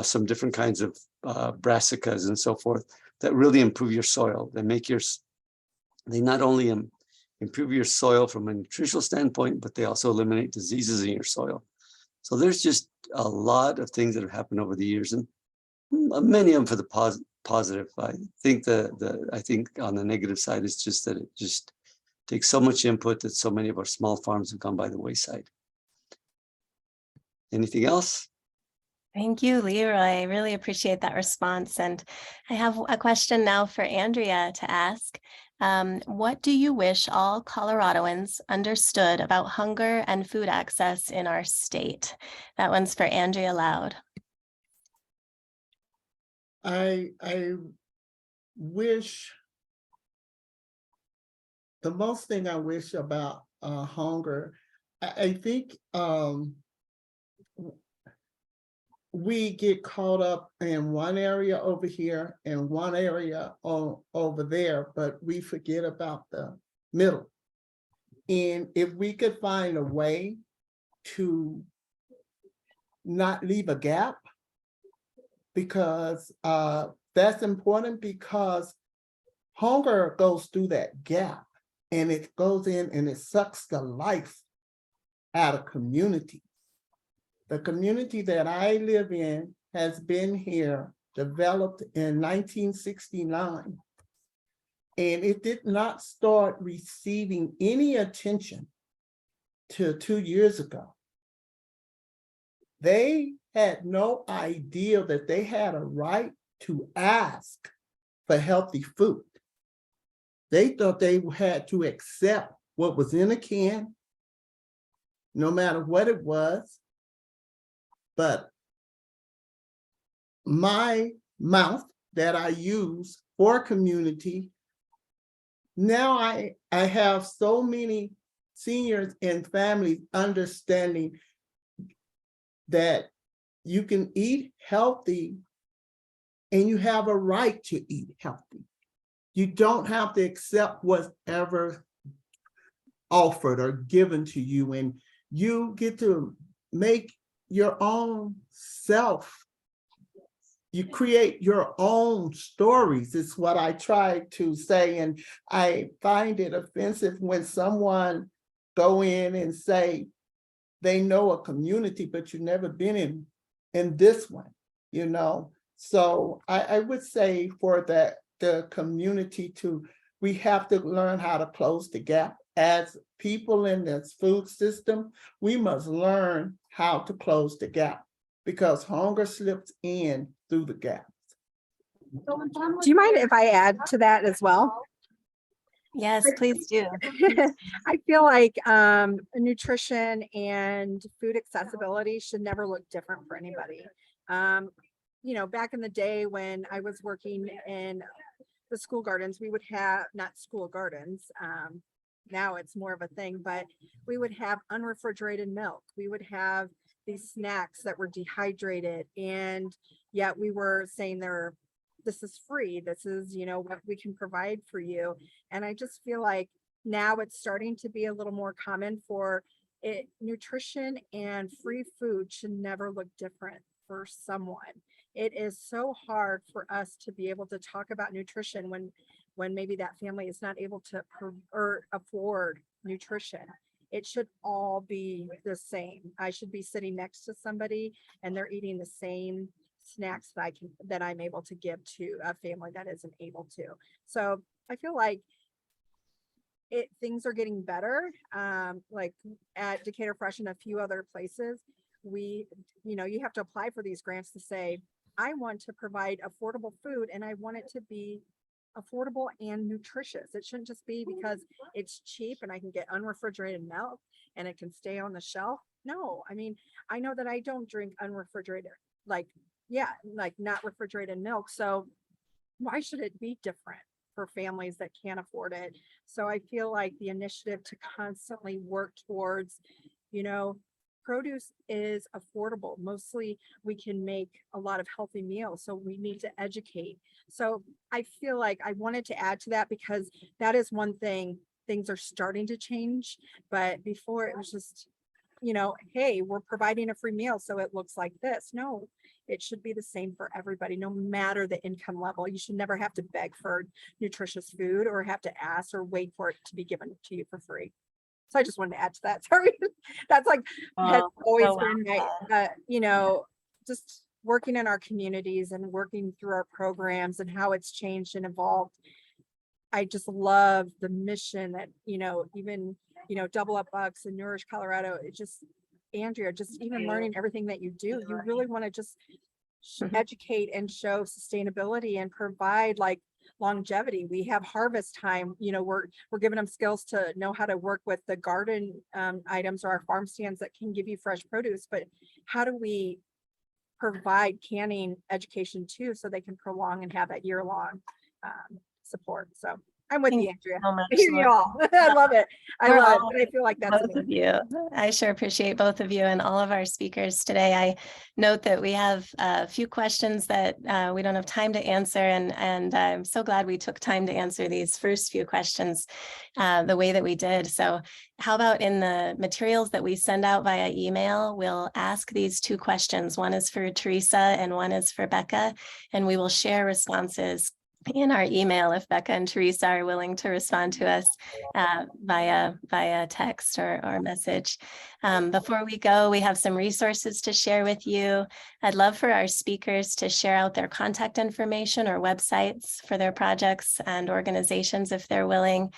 Speaker 4: some different kinds of brassicas and so forth that really improve your soil. They not only improve your soil from a nutritional standpoint, but they also eliminate diseases in your soil. So there's just a lot of things that have happened over the years, and many of them for the positive. I think I think on the negative side is just that it just takes so much input that so many of our small farms have gone by the wayside. Anything else?
Speaker 1: Thank you, LeRoy. I really appreciate that response. And I have a question now for Andrea to ask. What do you wish all Coloradoans understood about hunger and food access in our state? That one's for Andrea Loud.
Speaker 8: I wish, the most thing I wish about hunger, I think we get caught up in one area over here and one area over there, but we forget about the middle. And if we could find a way to not leave a gap, because that's important, because hunger goes through that gap and it goes in and it sucks the life out of community. The community that I live in has been here, developed in 1969, and it did not start receiving any attention till 2 years ago. They had no idea that they had a right to ask for healthy food. They thought they had to accept what was in a can, no matter what it was. But my mouth that I use for community, now I have so many seniors and families understanding that you can eat healthy and you have a right to eat healthy. You don't have to accept whatever offered or given to you, and you get to make your own self. You create your own stories, is what I try to say. And I find it offensive when someone go in and say they know a community, but you've never been in this one, you know? So I would say for the community we have to learn how to close the gap. As people in this food system, we must learn how to close the gap, because hunger slips in through the gaps.
Speaker 5: Do you mind if I add to that as well?
Speaker 1: Yes, please do.
Speaker 5: I feel like nutrition and food accessibility should never look different for anybody. You know, back in the day when I was working in the school gardens, we would have, not school gardens, now it's more of a thing, but we would have unrefrigerated milk. We would have these snacks that were dehydrated, and yet we were saying this is free. This is, you know, what we can provide for you. And I just feel like now it's starting to be a little more common for it. Nutrition and free food should never look different for someone. It is so hard for us to be able to talk about nutrition when maybe that family is not able to afford nutrition. It should all be the same. I should be sitting next to somebody and they're eating the same snacks that I'm able to give to a family that isn't able to. So I feel like things are getting better. Like at Decatur Fresh and a few other places, you have to apply for these grants to say, I want to provide affordable food and I want it to be affordable and nutritious. It shouldn't just be because it's cheap and I can get unrefrigerated milk and it can stay on the shelf. No, I mean, I know that I don't drink unrefrigerated, like not refrigerated milk. So why should it be different for families that can't afford it? So I feel like the initiative to constantly work towards, produce is affordable. Mostly we can make a lot of healthy meals. So we need to educate. So I feel like I wanted to add to that because that is one thing, things are starting to change. But before it was just, hey, we're providing a free meal, so it looks like this. No, it should be the same for everybody, no matter the income level. You should never have to beg for nutritious food or have to ask or wait for it to be given to you for free. So I just wanted to add to that. Sorry. That's like, has always been my, just working in our communities and working through our programs and how it's changed and evolved. I just love the mission that, even, Double Up Bucks and Nourish Colorado. It just, Andrea, just even learning everything that you do, you really want to just educate and show sustainability and provide like longevity. We have harvest time, we're giving them skills to know how to work with the garden items or our farm stands that can give you fresh produce. But how do we provide canning education too, so they can prolong and have that year-long support? So I'm with you, Andrea.
Speaker 1: So much,
Speaker 5: I hear you all. I love it. I feel like that's
Speaker 1: both of you. I sure appreciate both of you and all of our speakers today. I note that we have a few questions that we don't have time to answer, and I'm so glad we took time to answer these first few questions the way that we did. So how about in the materials that we send out via email, we'll ask these two questions. One is for Theresa and one is for Becca, and we will share responses in our email if Becca and Theresa are willing to respond to us via text or message. Before we go, we have some resources to share with you. I'd love for our speakers to share out their contact information or websites for their projects and organizations if they're willing.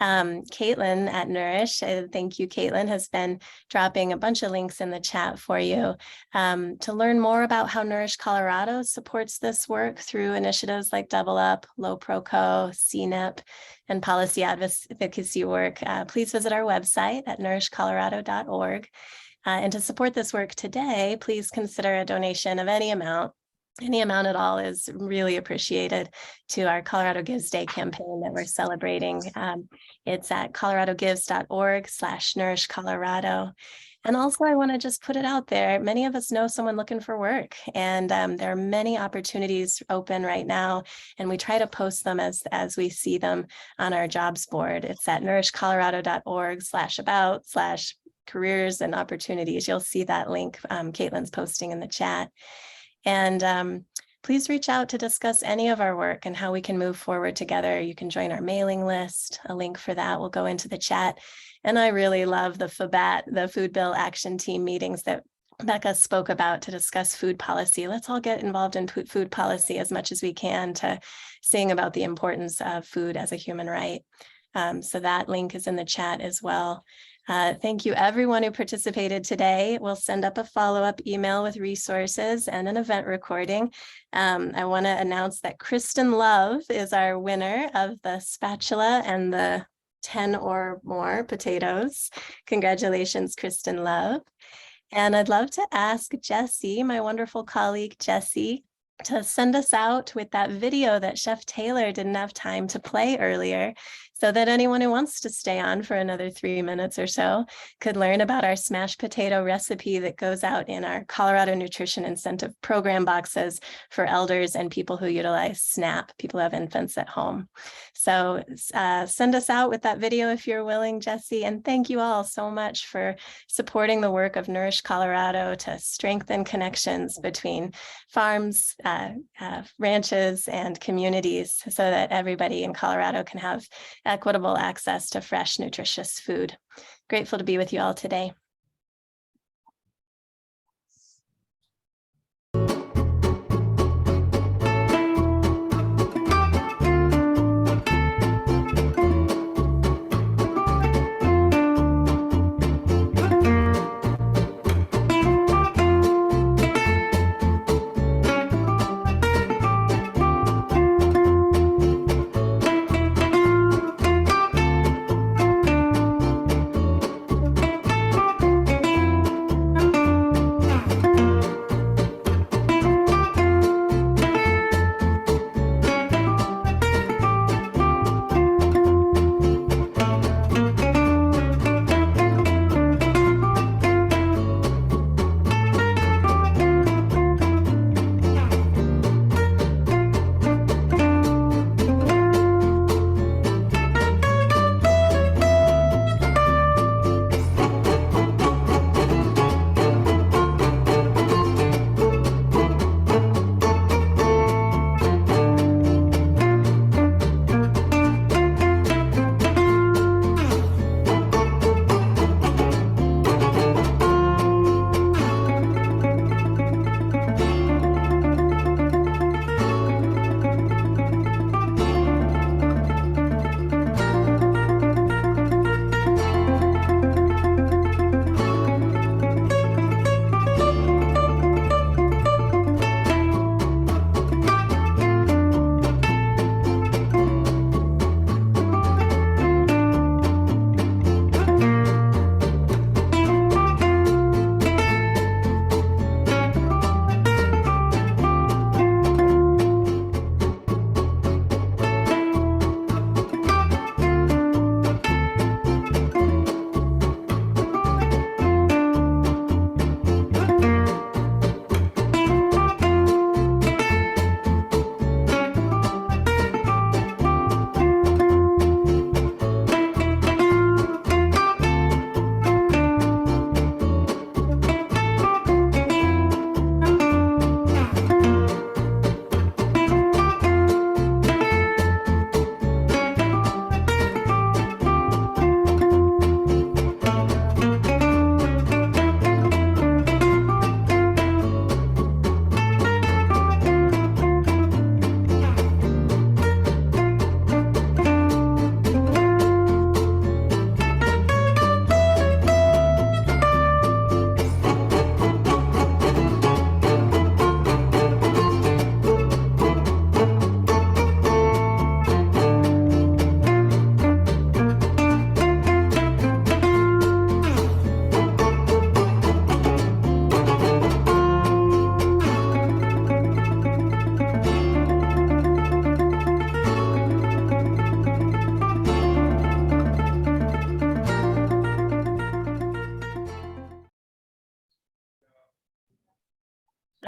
Speaker 1: Caitlin at Nourish, thank you, Caitlin, has been dropping a bunch of links in the chat for you to learn more about how Nourish Colorado supports this work through initiatives like Double Up, Low Proco, CNIP, and policy advocacy work. Please visit our website at nourishcolorado.org. And to support this work today, please consider a donation of any amount. Any amount at all is really appreciated to our Colorado Gives Day campaign that we're celebrating. It's at coloradogives.org/nourishcolorado. And also I want to just put it out there. Many of us know someone looking for work, and there are many opportunities open right now, and we try to post them as we see them on our jobs board. It's at nourishcolorado.org/about/careers and opportunities. You'll see that link Caitlin's posting in the chat. And please reach out to discuss any of our work and how we can move forward together. You can join our mailing list. A link for that will go into the chat. And I really love the FBAT, the Food Bill Action Team meetings that Becca spoke about to discuss food policy. Let's all get involved in food policy as much as we can to sing about the importance of food as a human right. So that link is in the chat as well. Thank you everyone who participated today. We'll send up a follow-up email with resources and an event recording. I want to announce that Kristen Love is our winner of the spatula and the 10 or more potatoes. Congratulations, Kristen Love. And I'd love to ask Jessie, my wonderful colleague Jessie, to send us out with that video that Chef Taylor didn't have time to play earlier, so that anyone who wants to stay on for another 3 minutes or so could learn about our smashed potato recipe that goes out in our Colorado Nutrition Incentive Program boxes for elders and people who utilize SNAP, people who have infants at home. So send us out with that video if you're willing, Jessie. And thank you all so much for supporting the work of Nourish Colorado to strengthen connections between farms, ranches, and communities so that everybody in Colorado can have equitable access to fresh, nutritious food. Grateful to be with you all today.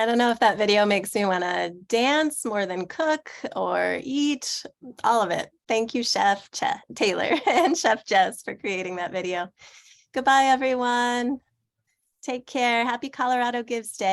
Speaker 1: I don't know if that video makes me want to dance more than cook or eat, all of it. Thank you, Chef Taylor and Chef Jess for creating that video. Goodbye, everyone. Take care. Happy Colorado Gives Day.